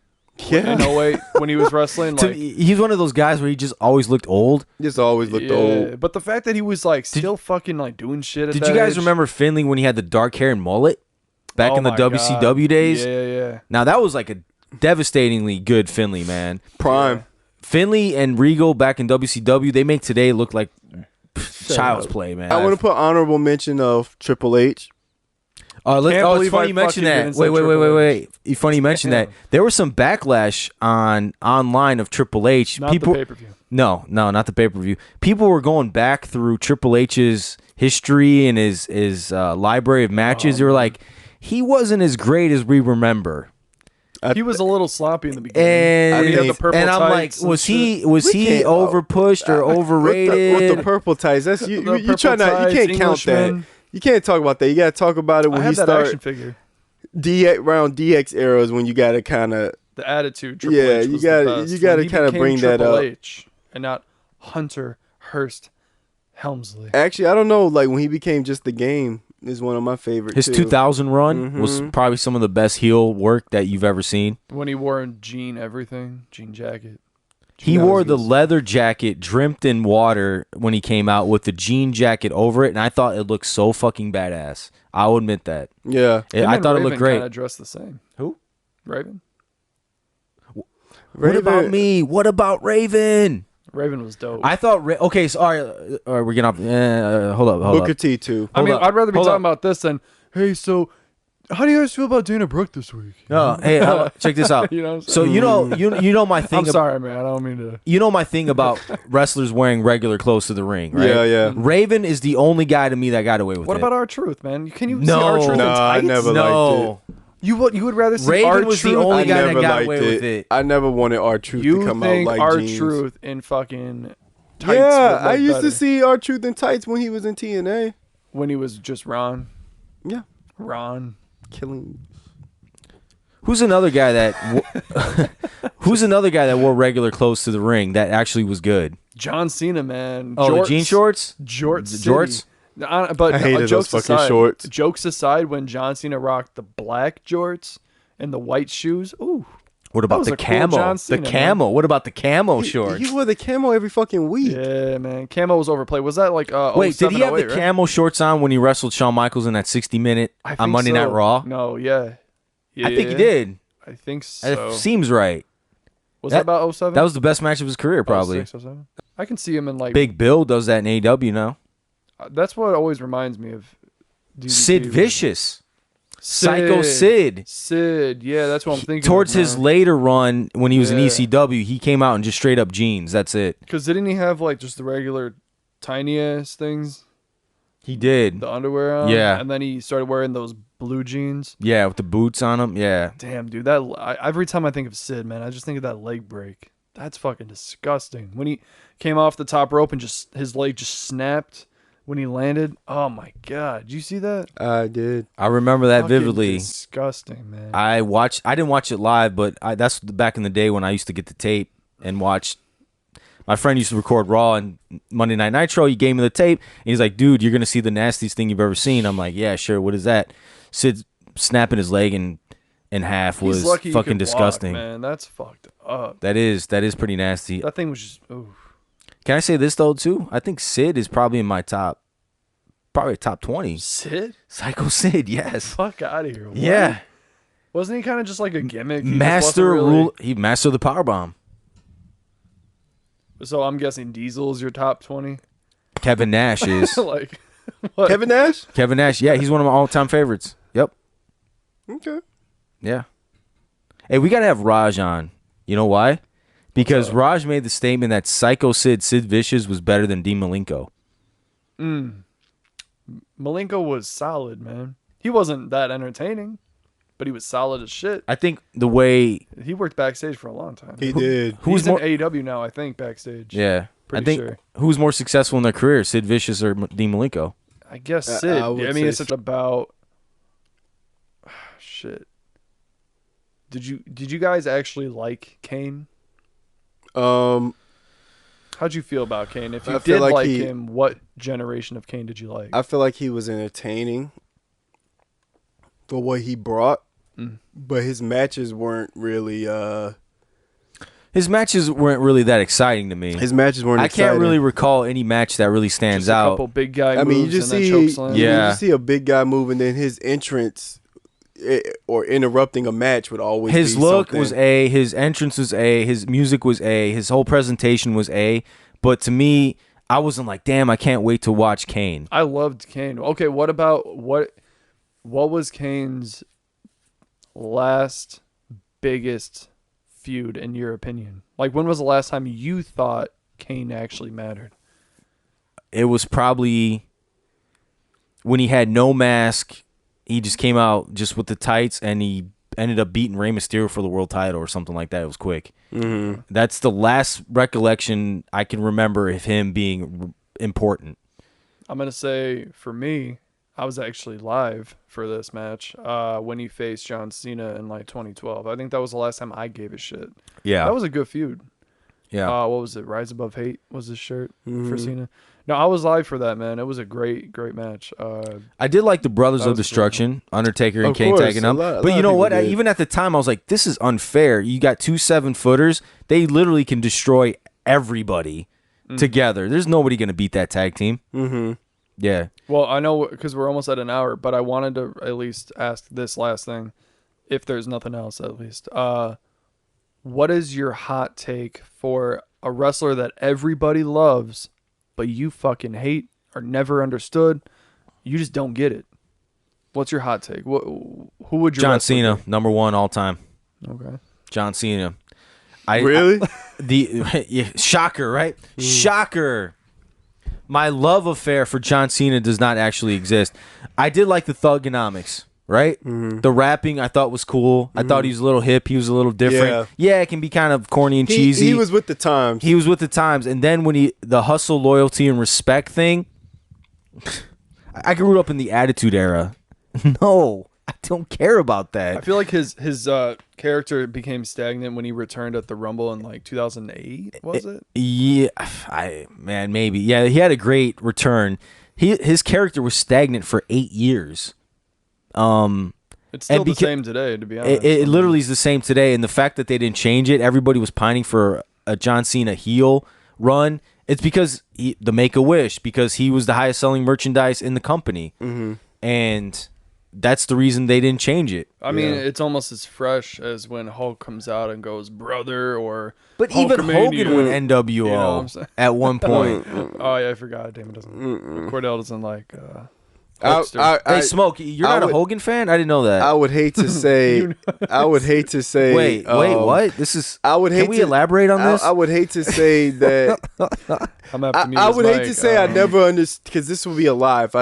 Yeah, In 08 when he was wrestling, To like me, he's one of those guys where he just always looked old. just always looked old. But the fact that he was like still fucking like doing shit. At Did that you guys age, remember Finley when he had the dark hair and mullet? back in the my WCW God. days. Yeah. Now that was like a devastatingly good Finley, man. Prime. Finley and Regal back in WCW, they make today look like child's play, man. I want to put honorable mention of Triple H. Can't It's believe funny I you mentioned fucking that. didn't say Wait. Triple H. It's funny you mentioned that. There was some backlash online of Triple H. Not the pay-per-view. No, not the pay-per-view. People were going back through Triple H's history and his library of matches. They were like, he wasn't as great as we remember. He was a little sloppy in the beginning. And, He had the purple and I'm like, tights and was he can't- over pushed or overrated? With the purple ties. That's you. The You try purple not. You tights, can't count that. Englishman. You can't talk about that. You got to talk about it I when had he that action started figure. around DX eras when you got to kind of. The attitude. Triple Yeah, H you was gotta- the best. you gotta When he kinda became bring that Triple up. H and not Hunter Hearst Helmsley. Actually, I don't know. Like when he became just the game is one of my favorites. His too. 2000 run was probably some of the best heel work that you've ever seen. When he wore a jean jacket. He wore the leather jacket drenched in water when he came out with the jean jacket over it, and I thought it looked so fucking badass. I'll admit that. Yeah. I thought it looked great. Kind of dressed the same. Who? Raven. What about me? What about Raven? Raven was dope. I thought. Okay, so all right, we're getting off. Hold up. Booker T too. I mean, up, I'd rather be hold talking up. about this than, hey, so how do you guys feel about Dana Brooke this week? No, hey, check this out. You know what I'm So you know my thing. I'm sorry, man. I don't mean to. You know my thing about wrestlers wearing regular clothes to the ring, right? Yeah. Raven is the only guy to me that got away with What it. about R-Truth, man? Can you see No. R-Truth in No, I tights? never No. liked You would rather see Raven R-Truth? was the only I guy that never got liked away with it. I never wanted R-Truth You to come out think like jeans. R-Truth in fucking tights Yeah, would look I used better to see R-Truth in tights when he was in TNA. when he was just Ron. Yeah. Ron. Killing. Who's another guy that? Who's another guy that wore regular clothes to the ring that actually was good? John Cena, man. Oh, Jorts. the jean shorts. Jorts. The jorts? City. But I hated jokes those fucking aside, shorts. Jokes aside, when John Cena rocked the black jorts and the white shoes, ooh. What about was the a cool camo? John Cena, The camo. What about the camo shorts? He wore the camo every fucking week. Yeah, man. Camo was overplayed. Was that like Wait, did he have the 07, 08, right? camo shorts on when he wrestled Shawn Michaels in that 60-minute I on think Monday Night so. Raw? No, yeah. I think he did. I think so. That seems right. Was that about 07? That was the best match of his career, probably. 06, 07? I can see him in like Big Bill does that in AEW now. That's what always reminds me of DDP. Sid Vicious. Psycho Sid. Sid, yeah, that's what I'm thinking. Towards his later run, when he was in Yeah. ECW, he came out in just straight up jeans. That's it. Because didn't he have like just the regular tiny ass things, He did. the underwear on? Yeah. And then he started wearing those blue jeans. Yeah, with the boots on him. Yeah. Damn, dude, every time I think of Sid, man, I just think of that leg break. That's fucking disgusting. When he came off the top rope and just his leg just snapped when he landed. Oh my god, did you see that? I did. I remember that Fucking vividly. Disgusting, man. I didn't watch it live, but that's back in the day when I used to get the tape and watch. My friend used to record Raw and Monday Night Nitro. He gave me the tape, and he's like, "Dude, you're gonna see the nastiest thing you've ever seen." I'm like, "Yeah, sure. What is that?" Sid snapping his leg in half was He's lucky he fucking could disgusting. walk, man. That's fucked up. That is pretty nasty. That thing was just. Ooh. Can I say this though too? I think Sid is probably in my top 20. Sid? Psycho Sid, yes. Fuck out of here. What? Yeah. Wasn't he kind of just like a gimmick? He just Master wasn't really- rule. He mastered the power bomb. So I'm guessing Diesel's your top 20. Kevin Nash is. Like, what? Kevin Nash? Kevin Nash, yeah, he's one of my all-time favorites. Yep. Okay. Yeah. Hey, we got to have Raj on. You know why? Because Raj made the statement that Psycho Sid Vicious was better than Dean Malenko. Malenko was solid, man. He wasn't that entertaining, but he was solid as shit. I think the way He worked backstage for a long time. He did. who's He's more in AEW now, I think, backstage. yeah, Pretty I think sure. who's more successful in their career, Sid Vicious or Dean Malenko? I guess Sid. I would I mean, say it's such about shit. Did you guys actually like Kane? Um, How'd you feel about Kane? If you I feel did like like he- him, what generation of Kane did you like? I feel like he was entertaining for what he brought, but his matches weren't really. His matches weren't really that exciting to me. His matches weren't. I can't really exciting. recall any match that really stands Just a out. couple big guy I mean, you moves just and see, then chokeslams. Yeah. you just see a big guy move, and then his entrance or interrupting a match would always his be look something. was A, his entrance was A, his music was A, his whole presentation was A. But to me, I wasn't like, damn, I can't wait to watch Kane. I loved Kane. Okay, what about what was Kane's last biggest feud in your opinion? Like, when was the last time you thought Kane actually mattered? It was probably when he had no mask. He just came out just with the tights, and he ended up beating Rey Mysterio for the world title or something like that. It was quick. Mm-hmm. That's the last recollection I can remember of him being important. I'm going to say, for me, I was actually live for this match when he faced John Cena in like 2012. I think that was the last time I gave a shit. Yeah. That was a good feud. Yeah. What was it? Rise Above Hate was his shirt for Cena. No, I was live for that, man. It was a great match. I did like the Brothers That of was Destruction, Undertaker and Of Kane course, tagging a up. lot But you of know people what? did. Even at the time, I was like, this is unfair. You got 2 7-footers. They literally can destroy everybody together. There's nobody going to beat that tag team. Mm-hmm. Yeah. Well, I know because we're almost at an hour, but I wanted to at least ask this last thing, if there's nothing else at least. What is your hot take for a wrestler that everybody loves, but you fucking hate or never understood? You just don't get it. What's your hot take? Who would your John wrestler Cena, number 1 all time. be? Okay. John Cena. Really? Yeah, shocker, right? Shocker. My love affair for John Cena does not actually exist. I did like the Thugonomics, right? The rapping I thought was cool. I thought he was a little hip. He was a little different. Yeah, it can be kind of corny and cheesy. He was with the times. He was with the times. And then when the hustle, loyalty, and respect thing, I grew up in the Attitude Era. No, I don't care about that. I feel like his character became stagnant when he returned at the Rumble in like 2008. Was it? Yeah, maybe. Yeah, he had a great return. His character was stagnant for 8 years. It's still the same today, to be honest. It literally is the same today, and the fact that they didn't change it, everybody was pining for a John Cena heel run. It's because the Make-A-Wish, because he was the highest selling merchandise in the company, and that's the reason they didn't change it. I mean, it's almost as fresh as when Hulk comes out and goes, brother, or But even Hogan went NWO You know what I'm saying? at one point. Oh, yeah, I forgot. Damn, it doesn't. Cordell doesn't like I- Hulkster. Hey, Smoke, you're not a Hogan fan? I didn't know that. I would hate to say. I would hate to say. Wait, what? This is. I would hate Can we to elaborate on this? I would hate to say that. I'm gonna have to mute I his would hate mic. to say I never understood, because this would be a lie if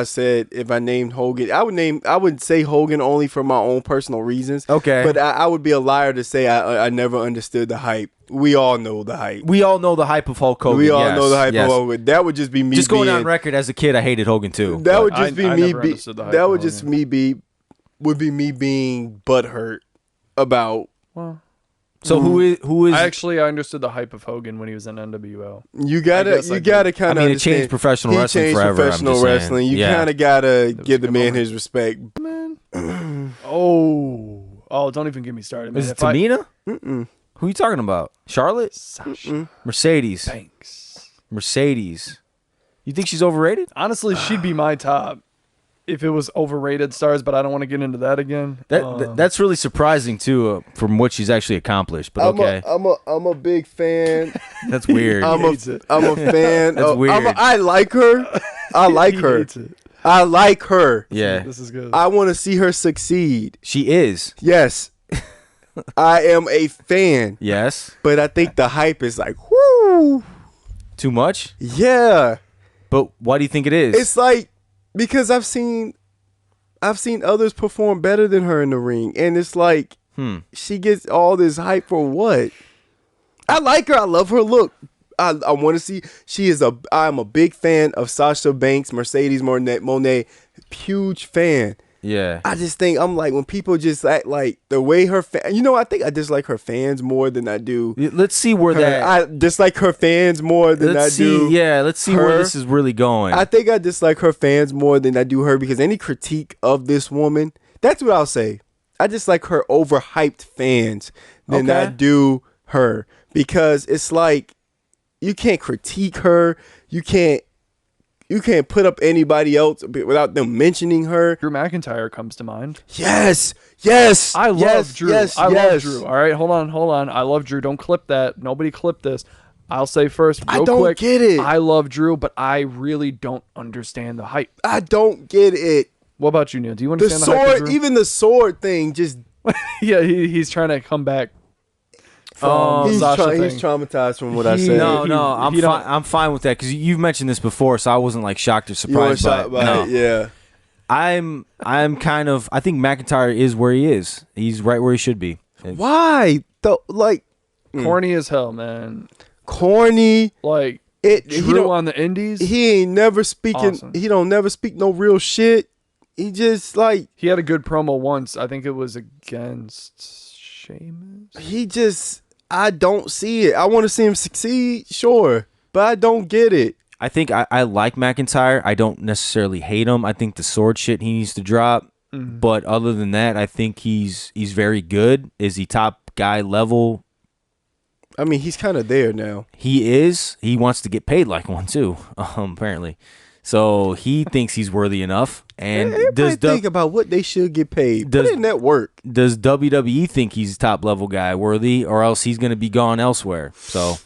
I named Hogan. I would say Hogan only for my own personal reasons. Okay. But I would be a liar to say I never understood the hype. We all know the hype. We all know the hype of Hulk Hogan. We all yes, know the hype yes. of Hogan. That would just be me. Just going being, on record, as a kid, I hated Hogan too. That but- would just be I me. never understood the hype That of would just Hogan. me being butthurt about. Well, So who is? I understood the hype of Hogan when he was in NWO. You I guess I gotta did. kind of. I mean, it changed professional wrestling changed forever, I'm Professional just saying. wrestling. You Yeah. kind of gotta was give a the good man moment. his respect. Oh, don't even get me started. Man. Is it If I- Tamina? Who are you talking about? Charlotte? Sasha Mercedes. Banks. Mercedes. You think she's overrated? Honestly, she'd be my top if it was overrated stars, but I don't want to get into that again. That's really surprising too, from what she's actually accomplished. But okay, I'm a big fan. that's weird. I'm hates it. a fan. That's weird. I like her. I like He her. hates it. I like her. Yeah, This is good. I want to see her succeed. she is. Yes. I am a fan. Yes, But I think the hype is like, whoo. too much. Yeah. But why do you think it is? It's like, because I've seen others perform better than her in the ring, and it's like she gets all this hype for what? I like her. I love her look. I want to see. I'm a big fan of Sasha Banks, Mercedes Moné, huge fan. Yeah. I just think, I'm like, when people just act like the way her I think I dislike her fans more than I do. Let's see where that. I dislike her fans more than let's I do. see. Yeah, let's see where her. this is really going. I think I dislike her fans more than I do her, because any critique of this woman, that's what I'll say. I dislike her overhyped fans than I Okay. do her, because it's like, you can't critique her. You can't You can't put up anybody else without them mentioning her. Drew McIntyre comes to mind. Yes. I love Drew. I love Drew. All right, hold on. I love Drew. Don't clip that. Nobody clip this. I'll say first, real I don't quick, get it. I love Drew, but I really don't understand the hype. I don't get it. What about you, Neal? Do you The understand the hype of sword, Drew? even the sword thing, just Yeah, he's trying to come back from he's Sasha thing. he's traumatized from what I He- said. No, he don't- I'm fine with that because you've mentioned this before, so I wasn't like shocked or You weren't surprised by shocked it. by No. it, yeah. I'm kind of. I think McIntyre is where he is. He's right where he should be. Why? Like Corny as hell, man. corny. Like He Drew don't, on the Indies. he ain't never speaking. Awesome. He don't never speak no real shit. He just like He had a good promo once. I think it was against Sheamus. he just. I don't see it. I want to see him succeed, sure, but I don't get it. I think I like McIntyre. I don't necessarily hate him. I think the sword shit he needs to drop. But other than that, I think he's very good. Is he top guy level? I mean, he's kind of there now. He is. He wants to get paid like one too. Apparently, so he thinks he's worthy enough. And Everybody think about what they should get paid. Put in that work. Does WWE think he's top level guy worthy, or else he's going to be gone elsewhere? So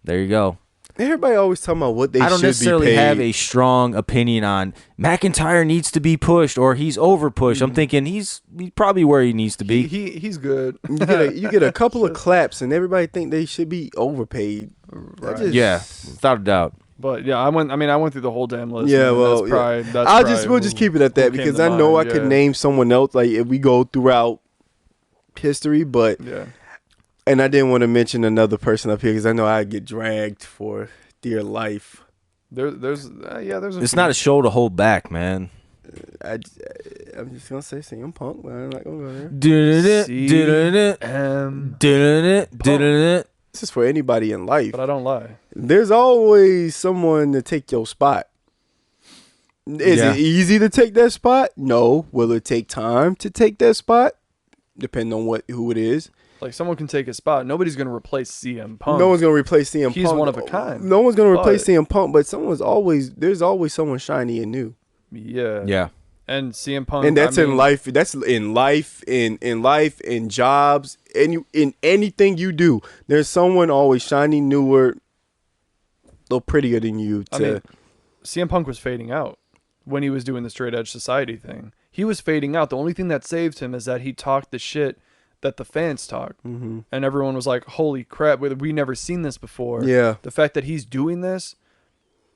there you go. Everybody always talking about what they I don't should be necessarily paid. have a strong opinion on McIntyre needs to be pushed or he's over pushed. I'm thinking he's probably where he needs to be. He's good. You get a couple of claps and everybody think they should be overpaid. Right. Yeah, without a doubt. But yeah, I went through the whole damn list. Yeah, man. well, that's probably, that's I'll probably we'll just keep it at that who came because to I know mind, I could yeah. name someone else like if we go throughout history, but Yeah. and I didn't want to mention another person up here because I know I'd get dragged for dear life. There's a It's few. not a show to hold back, man. I'm just gonna say CM Punk, but I'm not gonna go there. This is for anybody in life. But I don't lie. There's always someone to take your spot. Is Yeah. it easy to take that spot? No. Will it take time to take that spot? Depending on who it is. Like someone can take a spot. Nobody's gonna replace CM Punk. No one's gonna replace CM Punk. He's one of a kind. No one's gonna replace But- CM Punk, but there's always someone shiny and new. Yeah. Yeah. And CM Punk. And that's I mean, in life. That's in life, in jobs, in anything you do. There's someone always shiny, newer, a little prettier than you. I mean, CM Punk was fading out when he was doing the straight edge society thing. He was fading out. The only thing that saved him is that he talked the shit that the fans talked, and everyone was like, "Holy crap, we never seen this before." Yeah. The fact that he's doing this,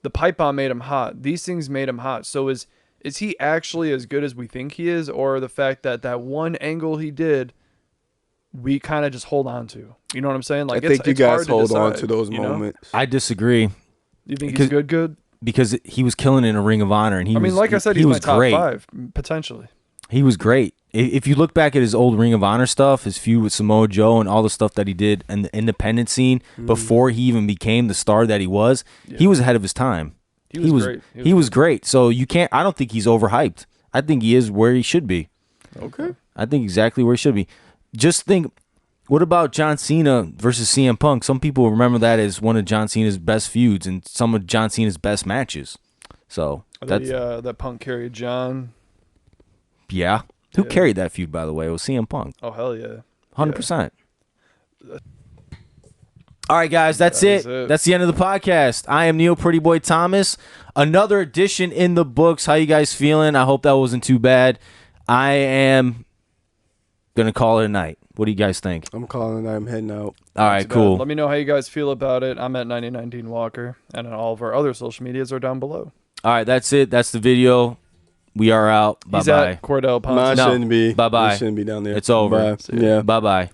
the pipe bomb made him hot. These things made him hot. So is he actually as good as we think he is, or the fact that one angle he did, we kind of just hold on to? You know what I'm saying? Like I think you it's hard guys hold on decide, to those you know? moments. I disagree You think he's good? because he was killing in a Ring of Honor, and he I mean, was, like I said, he he's my was top great. 5 potentially. He was great. If you look back at his old Ring of Honor stuff, his feud with Samoa Joe and all the stuff that he did in the independent scene before he even became the star that he was, he was ahead of his time. He was great. He was great. So you can't. I don't think he's overhyped. I think he is where he should be. Okay. I think exactly where he should be. Just think, what about John Cena versus CM Punk? Some people remember that as one of John Cena's best feuds and some of John Cena's best matches. So that's That Punk carried John. yeah. Who Yeah. carried that feud, by the way? It was CM Punk. Oh hell yeah. 100%. All right, guys, that's it. That's the end of the podcast. I am Neal Pretty Boy Thomas. Another edition in the books. How you guys feeling? I hope that wasn't too bad. I am going to call it a night. What do you guys think? I'm calling. I'm heading out. All right, cool. Let me know how you guys feel about it. I'm at 99 Dean Walker, and all of our other social medias are down below. All right, that's it. That's the video. We are out. He's Bye-bye. at Cordell Mine Ponce. No. shouldn't be. Bye-bye. It shouldn't be down there. It's over. Bye. Yeah. Bye-bye.